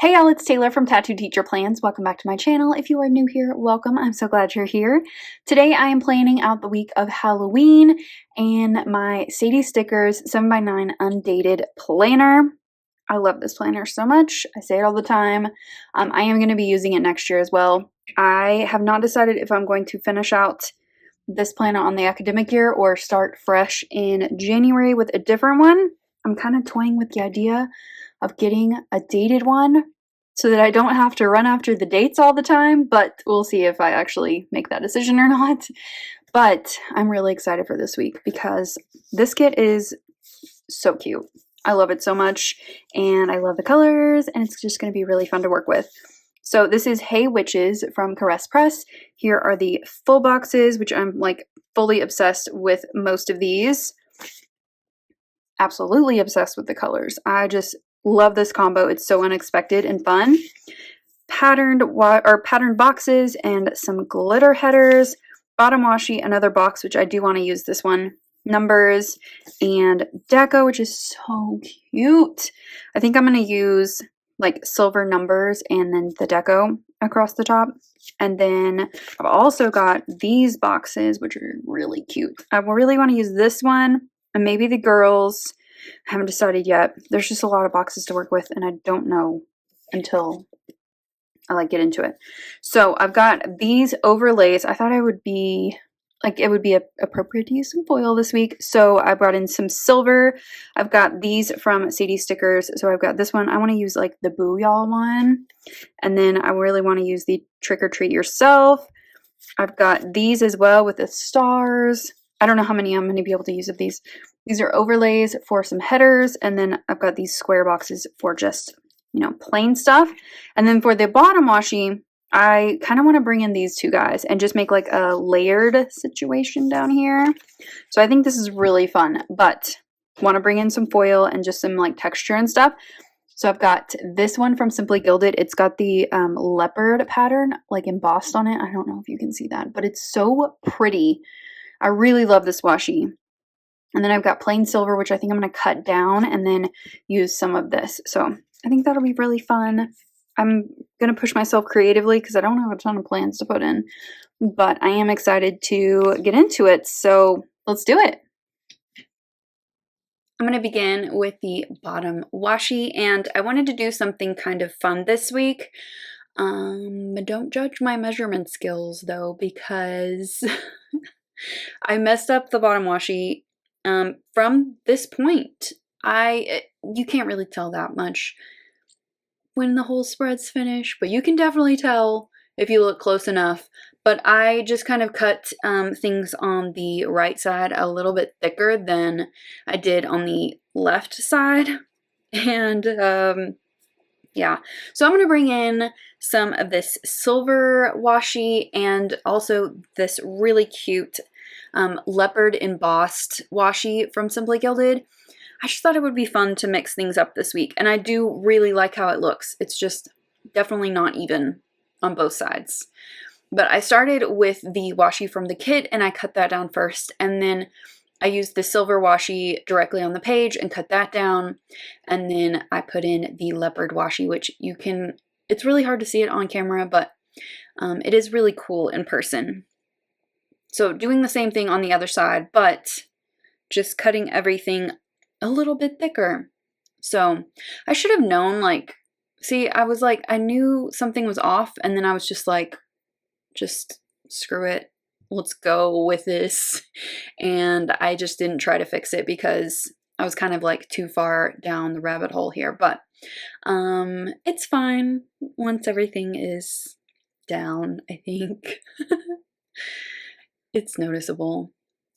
Hey y'all, it's Taylor from Tattooed Teacher Plans. Welcome back to my channel. If you are new here, welcome. I'm so glad you're here. Today I am planning out the week of Halloween and my Sadie Stickers 7x9 undated planner. I love this planner so much. I say it all the time. I am going to be using it next year as well. I have not decided if I'm going to finish out this planner on the academic year or start fresh in January with a different one. I'm kind of toying with the idea of getting a dated one so that I don't have to run after the dates all the time, but we'll see if I actually make that decision or not. But I'm really excited for this week because this kit is so cute. I love it so much and I love the colors and it's just going to be really fun to work with. So this is Hey Witches from Caress Press. Here are the full boxes, which I'm like fully obsessed with most of these. Absolutely obsessed with the colors. I just love this combo. It's so unexpected and fun. Patterned boxes and some glitter headers. Bottom washi, another box, which I do want to use this one. Numbers and deco, which is so cute. I think I'm going to use like silver numbers and then the deco across the top. And then I've also got these boxes, which are really cute. I really want to use this one and maybe the girls. I haven't decided yet. There's just a lot of boxes to work with and I don't know until I get into it. So I've got these overlays. I thought it would be appropriate to use some foil this week. So I brought in some silver. I've got these from Sadie Stickers. So I've got this one. I want to use like the Booyah one. And then I really want to use the Trick or Treat Yourself. I've got these as well with the stars. I don't know how many I'm going to be able to use of these. These are overlays for some headers. And then I've got these square boxes for just, plain stuff. And then for the bottom washi, I kind of want to bring in these two guys and just make like a layered situation down here. So I think this is really fun, but want to bring in some foil and just some like texture and stuff. So I've got this one from Simply Gilded. It's got the leopard pattern like embossed on it. I don't know if you can see that, but it's so pretty. I really love this washi. And then I've got plain silver, which I think I'm going to cut down and then use some of this. So I think that'll be really fun. I'm going to push myself creatively because I don't have a ton of plans to put in, but I am excited to get into it. So let's do it. I'm going to begin with the bottom washi, and I wanted to do something kind of fun this week. Don't judge my measurement skills though, because I messed up the bottom washi from this point. You can't really tell that much when the whole spread's finished, but you can definitely tell if you look close enough. But I just kind of cut things on the right side a little bit thicker than I did on the left side. And yeah, so I'm going to bring in some of this silver washi and also this really cute leopard embossed washi from Simply Gilded. I just thought it would be fun to mix things up this week, and I do really like how it looks. It's just definitely not even on both sides. But I started with the washi from the kit, and I cut that down first, and then I used the silver washi directly on the page and cut that down, and then I put in the leopard washi, which it's really hard to see it on camera, but it is really cool in person. So doing the same thing on the other side, but just cutting everything a little bit thicker. So I should have known, I knew something was off, and then I was just like, just screw it. Let's go with this. And I just didn't try to fix it because I was kind of like too far down the rabbit hole here, but it's fine once everything is down, I think. It's noticeable.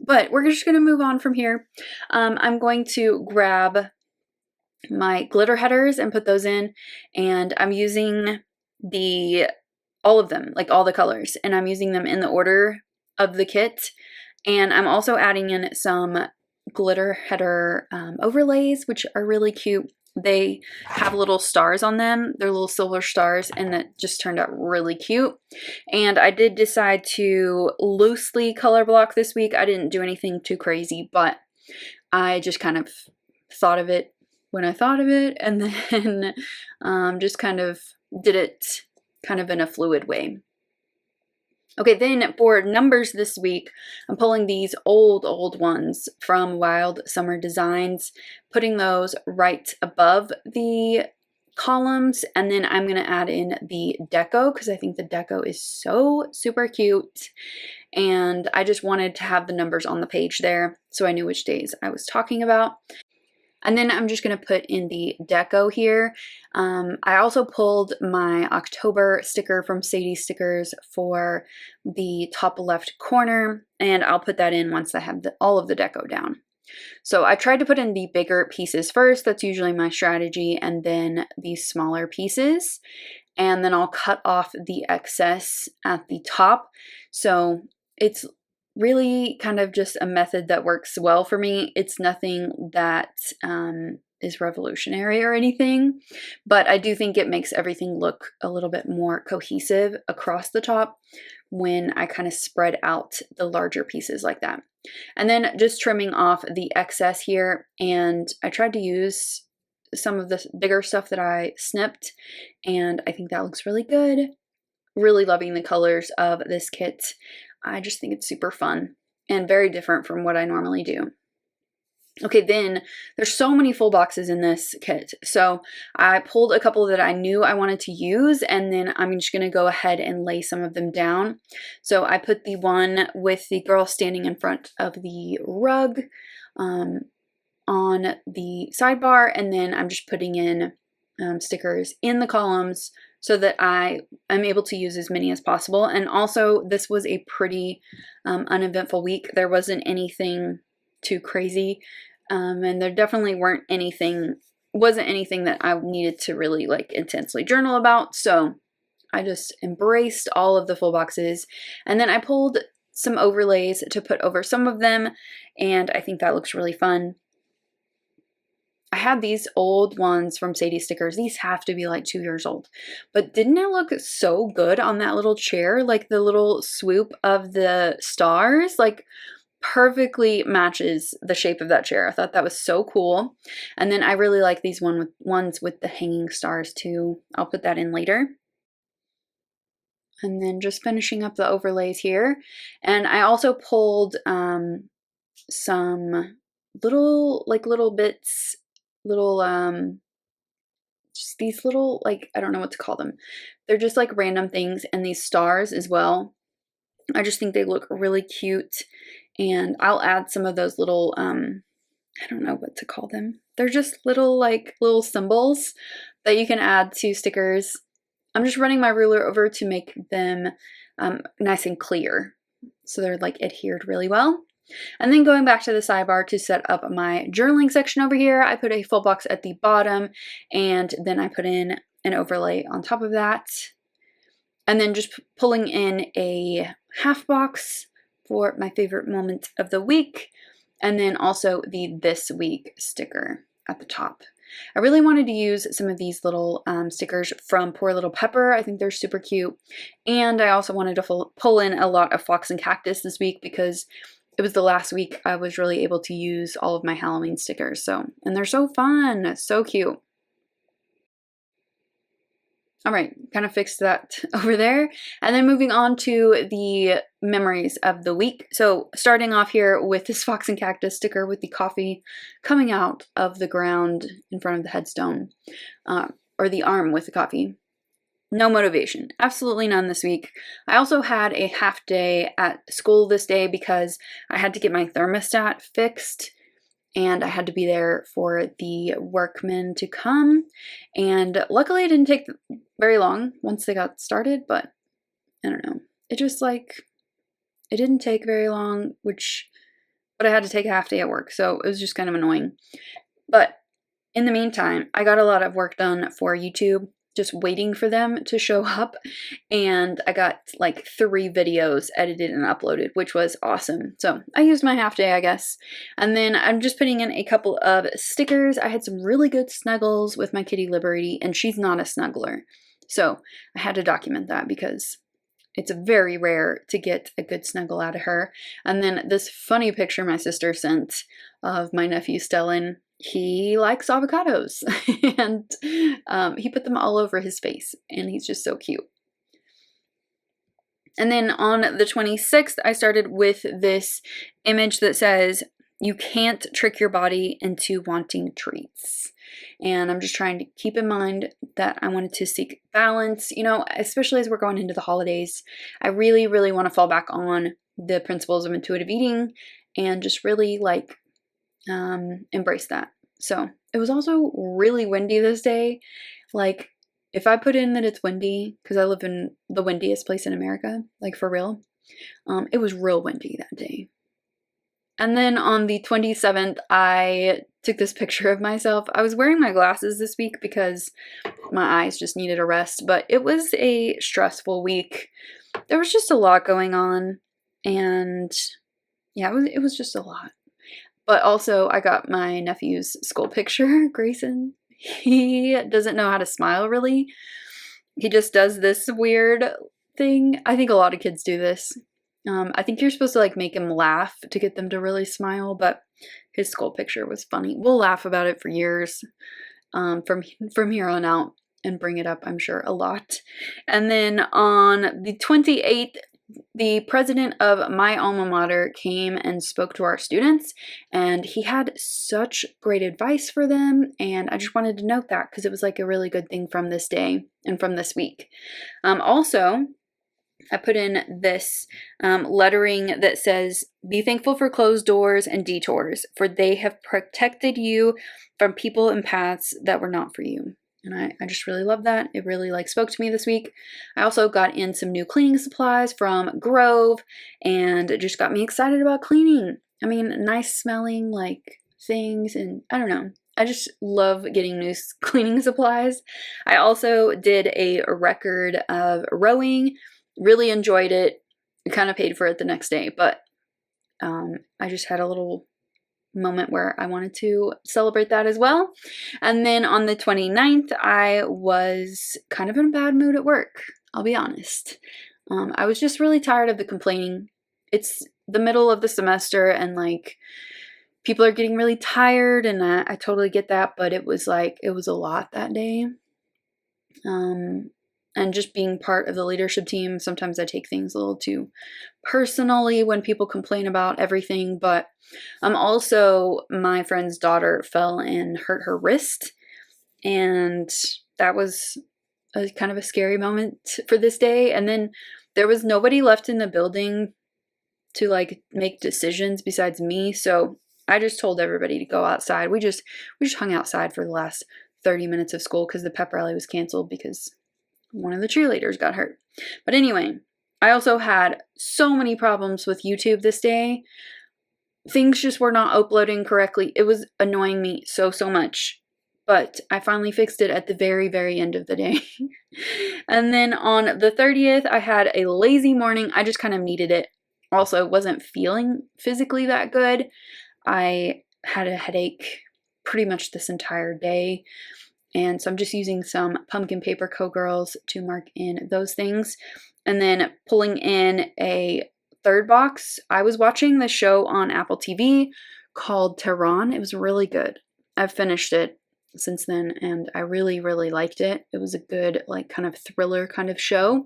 But we're just going to move on from here. I'm going to grab my glitter headers and put those in, and I'm using all of them, like all the colors, and I'm using them in the order of the kit. And I'm also adding in some glitter header overlays, which are really cute. They have little stars on them. They're little silver stars, and that just turned out really cute. And I did decide to loosely color block this week. I didn't do anything too crazy, but I just kind of thought of it when I thought of it, and then just kind of did it kind of in a fluid way. Okay, then for numbers this week, I'm pulling these old ones from Wild Summer Designs, putting those right above the columns, and then I'm going to add in the deco because I think the deco is so super cute, and I just wanted to have the numbers on the page there so I knew which days I was talking about. And then I'm just going to put in the deco here. I also pulled my October sticker from Sadie Stickers for the top left corner, and I'll put that in once I have all of the deco down. So I tried to put in the bigger pieces first. That's usually my strategy, and then these smaller pieces. And then I'll cut off the excess at the top. So it's really kind of just a method that works well for me. It's nothing that is revolutionary or anything, but I do think it makes everything look a little bit more cohesive across the top when I kind of spread out the larger pieces like that. And then just trimming off the excess here, and I tried to use some of the bigger stuff that I snipped, and I think that looks really good. Really loving the colors of this kit. I just think it's super fun and very different from what I normally do. Okay, then there's so many full boxes in this kit. So I pulled a couple that I knew I wanted to use, and then I'm just going to go ahead and lay some of them down. So I put the one with the girl standing in front of the rug on the sidebar, and then I'm just putting in stickers in the columns so that I am able to use as many as possible. And also, this was a pretty uneventful week. There wasn't anything too crazy, and there definitely wasn't anything that I needed to really like intensely journal about. So I just embraced all of the full boxes, and then I pulled some overlays to put over some of them, and I think that looks really fun. I had these old ones from Sadie Stickers. These have to be like 2 years old. But didn't it look so good on that little chair? Like the little swoop of the stars, like perfectly matches the shape of that chair. I thought that was so cool. And then I really like these ones with the hanging stars too. I'll put that in later. And then just finishing up the overlays here. And I also pulled some little bits, just these little, like, I don't know what to call them. They're just like random things, and these stars as well. I just think they look really cute, and I'll add some of those little, I don't know what to call them. They're just little symbols that you can add to stickers. I'm just running my ruler over to make them nice and clear, so they're like adhered really well. And then going back to the sidebar to set up my journaling section over here, I put a full box at the bottom, and then I put in an overlay on top of that. And then just pulling in a half box for my favorite moment of the week, and then also the this week sticker at the top. I really wanted to use some of these little stickers from Poor Little Pepper. I think they're super cute. And I also wanted to pull in a lot of Fox and Cactus this week because it was the last week I was really able to use all of my Halloween stickers. And they're so fun, so cute. All right, kind of fixed that over there. And then moving on to the memories of the week. So starting off here with this Fox and Cactus sticker with the coffee coming out of the ground in front of the headstone, or the arm with the coffee. No motivation, absolutely none this week. I also had a half day at school this day because I had to get my thermostat fixed, and I had to be there for the workmen to come. And luckily it didn't take very long once they got started, but I don't know. It just it didn't take very long, but I had to take a half day at work, so it was just kind of annoying. But in the meantime, I got a lot of work done for YouTube, just waiting for them to show up, and I got like 3 videos edited and uploaded, which was awesome. So I used my half day, I guess. And then I'm just putting in a couple of stickers. I had some really good snuggles with my kitty Liberty, and she's not a snuggler, so I had to document that because it's very rare to get a good snuggle out of her. And then this funny picture my sister sent of my nephew Stellan. he likes avocados and he put them all over his face and he's just so cute. And then on the 26th, I started with this image that says, "You can't trick your body into wanting treats." And I'm just trying to keep in mind that I wanted to seek balance, you know, especially as we're going into the holidays. I really, really want to fall back on the principles of intuitive eating and just really like embrace that. So it was also really windy this day. Like, if I put in that it's windy, because I live in the windiest place in America, like for real, it was real windy that day. And then on the 27th, I took this picture of myself. I was wearing my glasses this week because my eyes just needed a rest, but it was a stressful week. There was just a lot going on, and yeah, it was just a lot. But also, I got my nephew's school picture, Grayson. He doesn't know how to smile, really. He just does this weird thing. I think a lot of kids do this. I think you're supposed to like make him laugh to get them to really smile, but his school picture was funny. We'll laugh about it for years from here on out and bring it up, I'm sure, a lot. And then on the 28th, the president of my alma mater came and spoke to our students, and he had such great advice for them, and I just wanted to note that because it was like a really good thing from this day and from this week. Also, I put in this lettering that says, "Be thankful for closed doors and detours, for they have protected you from people and paths that were not for you." And I just really love that. It really like spoke to me this week. I also got in some new cleaning supplies from Grove, and it just got me excited about cleaning. I mean, nice smelling like things, and I don't know. I just love getting new cleaning supplies. I also did a record of rowing. Really enjoyed it. Kind of paid for it the next day, but I just had a little moment where I wanted to celebrate that as well. And then on the 29th, I was kind of in a bad mood at work, I'll be honest. I was just really tired of the complaining. It's the middle of the semester and like people are getting really tired, and I totally get that, but it was a lot that day. And just being part of the leadership team, sometimes I take things a little too personally when people complain about everything. But also, my friend's daughter fell and hurt her wrist, and that was a kind of a scary moment for this day. And then there was nobody left in the building to like make decisions besides me, so I just told everybody to go outside. We just hung outside for the last 30 minutes of school because the pep rally was canceled because one of the cheerleaders got hurt. But anyway, I also had so many problems with YouTube this day. Things just were not uploading correctly. It was annoying me so much. But I finally fixed it at the very, very end of the day. And then on the 30th, I had a lazy morning. I just kind of needed it. Also, wasn't feeling physically that good. I had a headache pretty much this entire day. And so I'm just using some pumpkin paper Co-Girls to mark in those things. And then pulling in a third box. I was watching the show on Apple TV called Tehran. It was really good. I've finished it since then, and I really, really liked it. It was a good, like, kind of thriller kind of show.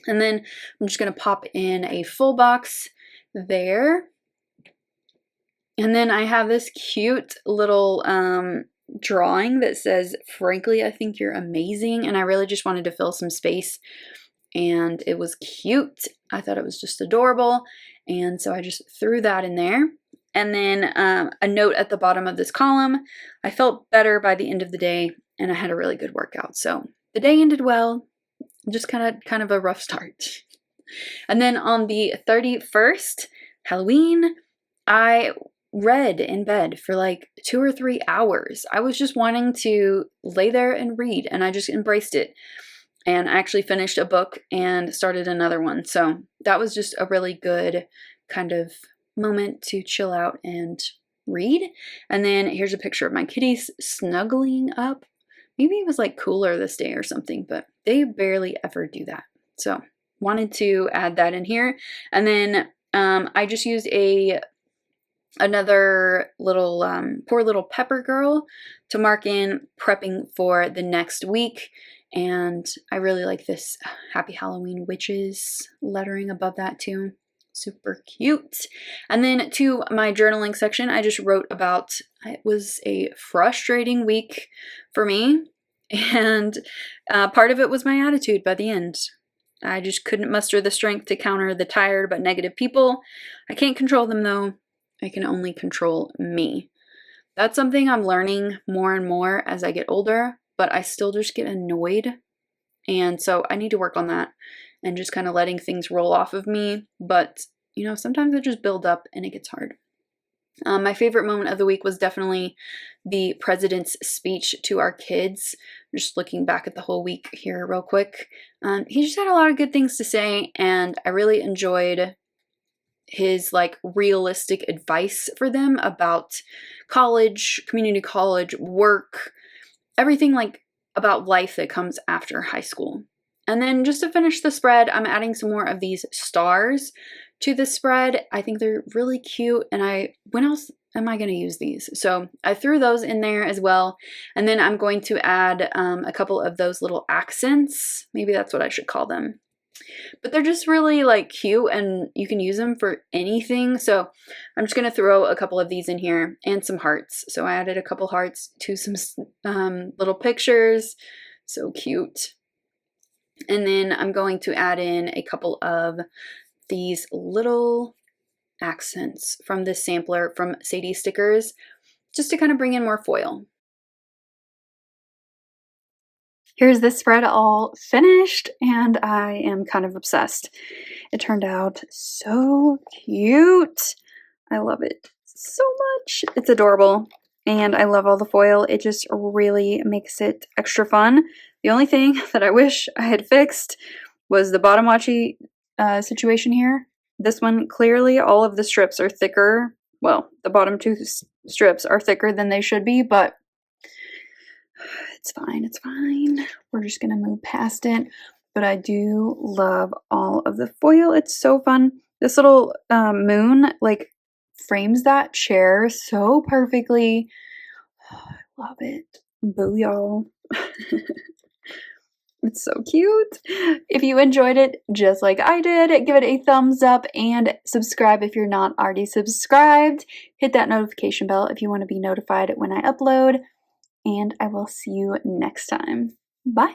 And then I'm just going to pop in a full box there. And then I have this cute little drawing that says, "Frankly, I think you're amazing." And I really just wanted to fill some space, and it was cute. I thought it was just adorable, and so I just threw that in there. And then a note at the bottom of this column: "I felt better by the end of the day, and I had a really good workout." So the day ended well, just kind of a rough start. And then on the 31st, Halloween, I read in bed for like 2 or 3 hours. I was just wanting to lay there and read, and I just embraced it. And I actually finished a book and started another one. So that was just a really good kind of moment to chill out and read. And then here's a picture of my kitties snuggling up. Maybe it was like cooler this day or something, but they barely ever do that. So wanted to add that in here. And then I just used a another little poor little pepper girl to mark in prepping for the next week. And I really like this Happy Halloween Witches lettering above that too. Super cute. And then to my journaling section, I just wrote about it was a frustrating week for me. And part of it was my attitude by the end. I just couldn't muster the strength to counter the tired but negative people. I can't control them though. I can only control me. That's something I'm learning more and more as I get older, but I still just get annoyed. And so I need to work on that and just kind of letting things roll off of me. But, you know, sometimes it just builds up and it gets hard. My favorite moment of the week was definitely the president's speech to our kids. Just looking back at the whole week here real quick. He just had a lot of good things to say, and I really enjoyed his like realistic advice for them about college, community college, work, everything like about life that comes after high school. And then just to finish the spread, I'm adding some more of these stars to the spread. I think they're really cute, and when else am I going to use these? So I threw those in there as well. And then I'm going to add a couple of those little accents. Maybe that's what I should call them. But they're just really like cute, and you can use them for anything. So I'm just going to throw a couple of these in here and some hearts. So I added a couple hearts to some little pictures. So cute. And then I'm going to add in a couple of these little accents from this sampler from Sadie Stickers, just to kind of bring in more foil. Here's this spread all finished, and I am kind of obsessed. It turned out so cute. I love it so much. It's adorable, and I love all the foil. It just really makes it extra fun. The only thing that I wish I had fixed was the bottom washi situation here. This one, clearly all of the strips are thicker. Well, the bottom two strips are thicker than they should be, but it's fine, it's fine. We're just gonna move past it. But I do love all of the foil. It's so fun. This little moon like frames that chair so perfectly. I love it. Boo, y'all. It's so cute. If you enjoyed it just like I did, give it a thumbs up and subscribe if you're not already subscribed. Hit that notification bell if you want to be notified when I upload. And I will see you next time. Bye.